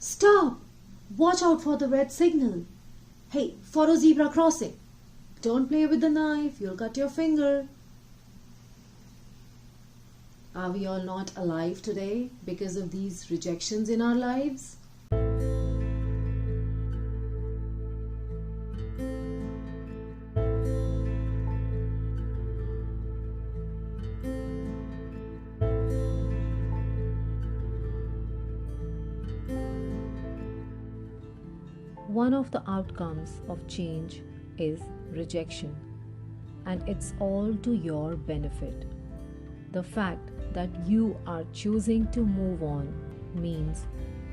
Stop! Watch out for the red signal. Hey, follow zebra crossing. Don't play with the knife, you'll cut your finger. Are we all not alive today because of these rejections in our lives? One of the outcomes of change is rejection, and it's all to your benefit. The fact that you are choosing to move on means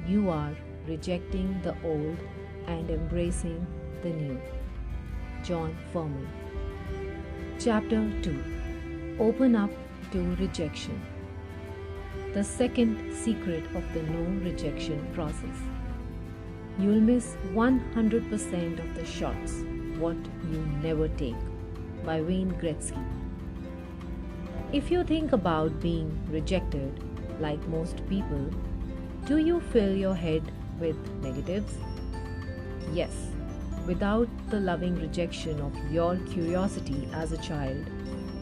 you are rejecting the old and embracing the new. John Furman. Chapter 2. Open up to rejection. The second secret of the no rejection process. You'll miss 100% of the shots what you never take, by Wayne Gretzky. If you think about being rejected, like most people, do you fill your head with negatives? Yes, without the loving rejection of your curiosity as a child,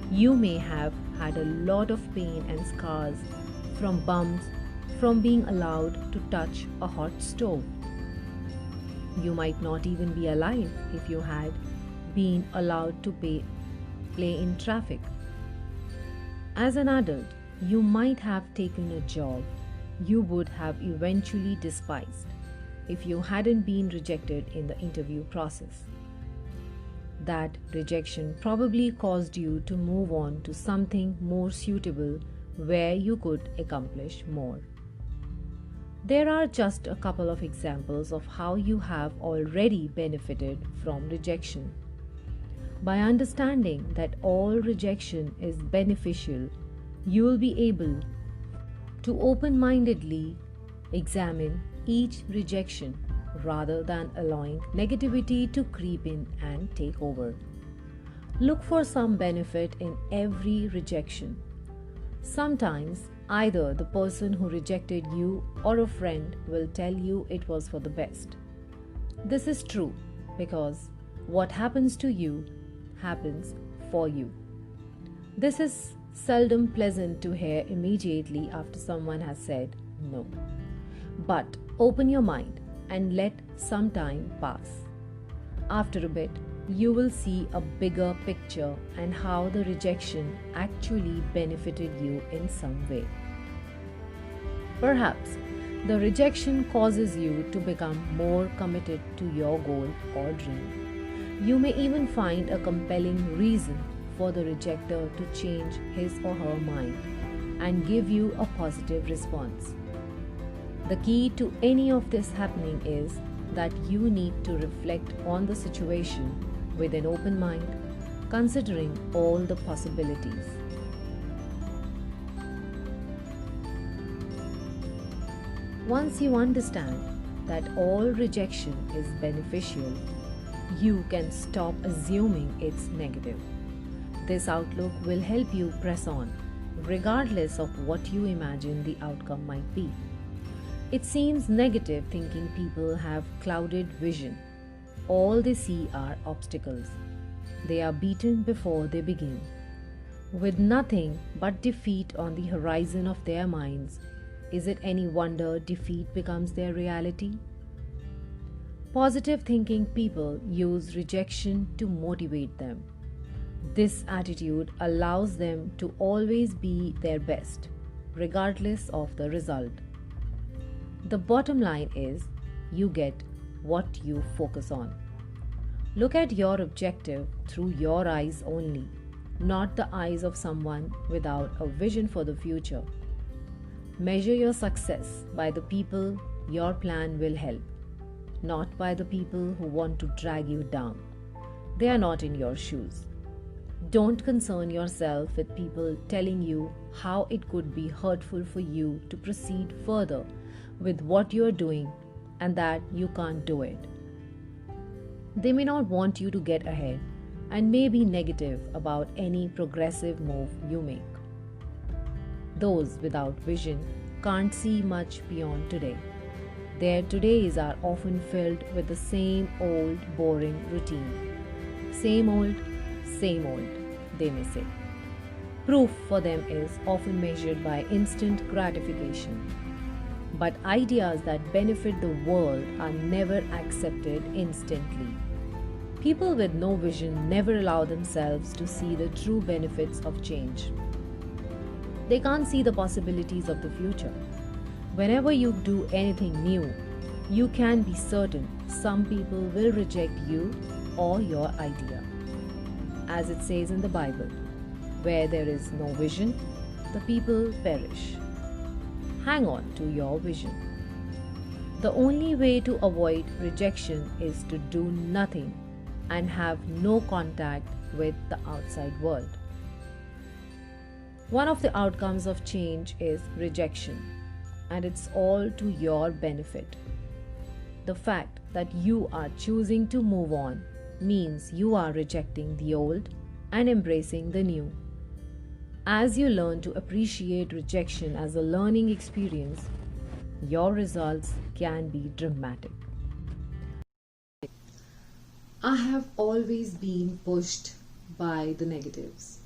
you may have had a lot of pain and scars from bumps, from being allowed to touch a hot stove. You might not even be alive if you had been allowed to play in traffic. As an adult, you might have taken a job you would have eventually despised if you hadn't been rejected in the interview process. That rejection probably caused you to move on to something more suitable where you could accomplish more. There are just a couple of examples of how you have already benefited from rejection. By understanding that all rejection is beneficial, you will be able to open-mindedly examine each rejection rather than allowing negativity to creep in and take over. Look for some benefit in every rejection. Sometimes either the person who rejected you or a friend will tell you it was for the best. This is true because what happens to you happens for you. This is seldom pleasant to hear immediately after someone has said no. But open your mind and let some time pass. After a bit, you will see a bigger picture and how the rejection actually benefited you in some way. Perhaps the rejection causes you to become more committed to your goal or dream. You may even find a compelling reason for the rejecter to change his or her mind and give you a positive response. The key to any of this happening is that you need to reflect on the situation with an open mind, considering all the possibilities. Once you understand that all rejection is beneficial, you can stop assuming it's negative. This outlook will help you press on, regardless of what you imagine the outcome might be. It seems negative thinking people have clouded vision. All they see are obstacles. They are beaten before they begin. With nothing but defeat on the horizon of their minds, is it any wonder defeat becomes their reality? Positive thinking people use rejection to motivate them. This attitude allows them to always be their best, regardless of the result. The bottom line is, you get what you focus on. Look at your objective through your eyes only, not the eyes of someone without a vision for the future. Measure your success by the people your plan will help, not by the people who want to drag you down. They are not in your shoes. Don't concern yourself with people telling you how it could be hurtful for you to proceed further with what you are doing and that you can't do it. They may not want you to get ahead and may be negative about any progressive move you make. Those without vision can't see much beyond today. Their todays are often filled with the same old, boring routine. Same old, they may say. Proof for them is often measured by instant gratification. But ideas that benefit the world are never accepted instantly. People with no vision never allow themselves to see the true benefits of change. They can't see the possibilities of the future. Whenever you do anything new, you can be certain some people will reject you or your idea. As it says in the Bible, where there is no vision, the people perish. Hang on to your vision. The only way to avoid rejection is to do nothing and have no contact with the outside world. One of the outcomes of change is rejection, and it's all to your benefit. The fact that you are choosing to move on means you are rejecting the old and embracing the new. As you learn to appreciate rejection as a learning experience, your results can be dramatic. I have always been pushed by the negatives.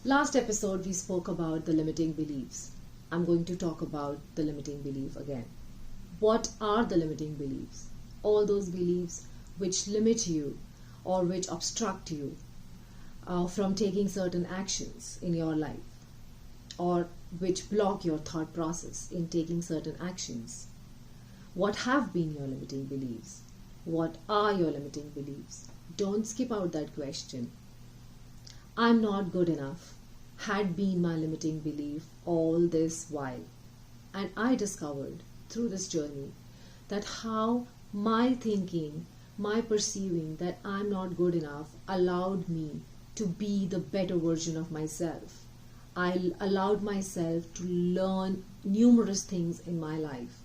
Last episode, we spoke about the limiting beliefs. I'm going to talk about the limiting belief again. What are the limiting beliefs? All those beliefs which limit you or which obstruct you from taking certain actions in your life, or which block your thought process in taking certain actions. What have been your limiting beliefs? What are your limiting beliefs? Don't skip out that question. I'm not good enough had been my limiting belief all this while. And I discovered through this journey that how my thinking, my perceiving that I'm not good enough allowed me to be the better version of myself. I allowed myself to learn numerous things in my life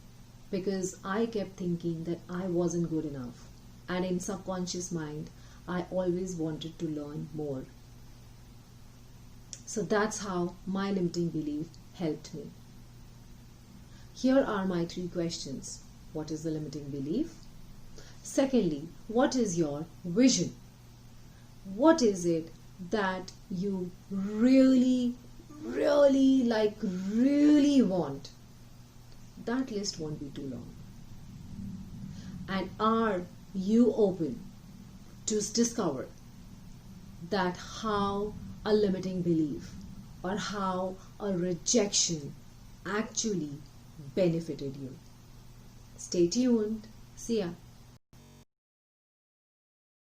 because I kept thinking that I wasn't good enough. And in subconscious mind, I always wanted to learn more. So that's how my limiting belief helped me. Here are my 3 questions. What is the limiting belief? Secondly, what is your vision? What is it that you really want? That list won't be too long. And are you open to discover that how a limiting belief or how a rejection actually benefited you? Stay tuned. See ya.